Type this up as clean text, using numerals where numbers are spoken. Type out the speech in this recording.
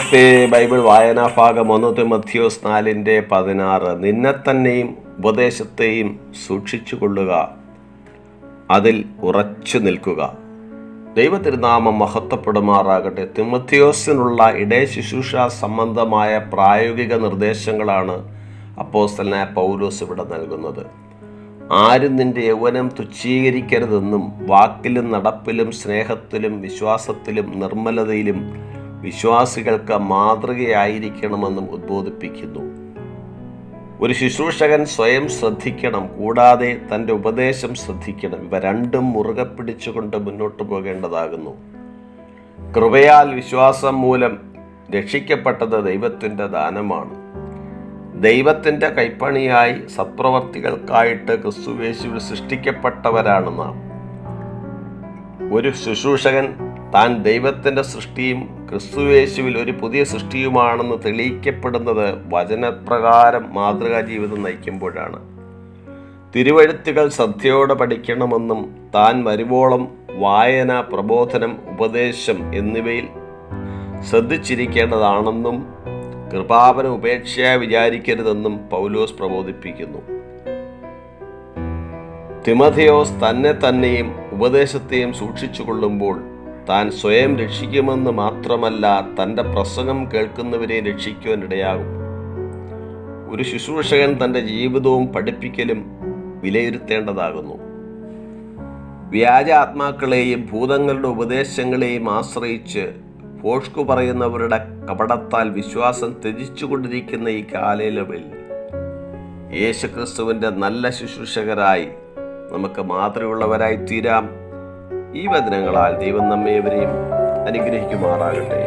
ഇന്നത്തെ ബൈബിൾ വായനാ ഭാഗം 1 തിമോഥെയോസ് 4:16. നിന്നെ തന്നെയും ഉപദേശത്തെയും സൂക്ഷിച്ചു കൊള്ളുക, അതിൽ ഉറച്ചു നിൽക്കുക. ദൈവതിരുനാമം മഹത്വപ്പെടുമാറാകട്ടെ. തിമോഥെയോസിനുള്ള ഇടയ ശുശ്രൂഷ സംബന്ധമായ പ്രായോഗിക നിർദ്ദേശങ്ങളാണ് അപ്പോസ്തലനായ പൗലോസ് ഇവിടെ നൽകുന്നത്. ആരും നിന്റെ യൗവനം തുച്ഛീകരിക്കരുതെന്നും വാക്കിലും നടപ്പിലും സ്നേഹത്തിലും വിശ്വാസത്തിലും നിർമ്മലതയിലും വിശ്വാസികൾക്ക് മാതൃകയായിരിക്കണമെന്നും ഉദ്ബോധിപ്പിക്കുന്നു. ഒരു ശുശ്രൂഷകൻ സ്വയം ശ്രദ്ധിക്കണം, കൂടാതെ തൻ്റെ ഉപദേശം ശ്രദ്ധിക്കണം. ഇവ രണ്ടും മുറുകെ പിടിച്ചുകൊണ്ട് മുന്നോട്ട് പോകേണ്ടതാകുന്നു. കൃപയാൽ വിശ്വാസം മൂലം രക്ഷിക്കപ്പെട്ടത് ദൈവത്തിൻ്റെ ദാനമാണ്. ദൈവത്തിൻ്റെ കൈപ്പണിയായി സത്പ്രവർത്തികൾക്കായിട്ട് ക്രിസ്തുയേശുവിൽ സൃഷ്ടിക്കപ്പെട്ടവരാണ് നാം. ഒരു ശുശ്രൂഷകൻ താൻ ദൈവത്തിൻ്റെ സൃഷ്ടിയും ക്രിസ്തുയേശുവിൽ ഒരു പുതിയ സൃഷ്ടിയുമാണെന്ന് തെളിയിക്കപ്പെടുന്നത് വചനപ്രകാരം മാതൃകാ ജീവിതം നയിക്കുമ്പോഴാണ്. തിരുവെഴുത്തുകൾ ശ്രദ്ധയോടെ പഠിക്കണമെന്നും താൻ വരുവോളം വായന, പ്രബോധനം, ഉപദേശം എന്നിവയിൽ ശ്രദ്ധിച്ചിരിക്കേണ്ടതാണെന്നും കൃപാപരം ഉപേക്ഷയായി വിചാരിക്കരുതെന്നും പൗലോസ് പ്രബോധിപ്പിക്കുന്നു. തിമോഥെയോസ് തന്നെ തന്നെയും ഉപദേശത്തെയും സൂക്ഷിച്ചു കൊള്ളുമ്പോൾ താൻ സ്വയം രക്ഷിക്കുമെന്ന് മാത്രമല്ല, തൻ്റെ പ്രസംഗം കേൾക്കുന്നവരെ രക്ഷിക്കുവാൻ ഇടയാകും. ഒരു ശുശ്രൂഷകൻ തൻ്റെ ജീവിതവും പഠിപ്പിക്കലും വിലയിരുത്തേണ്ടതാകുന്നു. വ്യാജ ആത്മാക്കളെയും ഭൂതങ്ങളുടെ ഉപദേശങ്ങളെയും ആശ്രയിച്ച് ഫോഷ്കു പറയുന്നവരുടെ കപടത്താൽ വിശ്വാസം ത്യജിച്ചുകൊണ്ടിരിക്കുന്ന ഈ കാലയളവിൽ യേശുക്രിസ്തുവിൻ്റെ നല്ല ശുശ്രൂഷകരായി നമുക്ക് മാതൃകയുള്ളവരായി തീരാം. ഈ വചനങ്ങളാൽ ദൈവം നമ്മേവരെയും അനുഗ്രഹിക്കുമാറാകട്ടെ.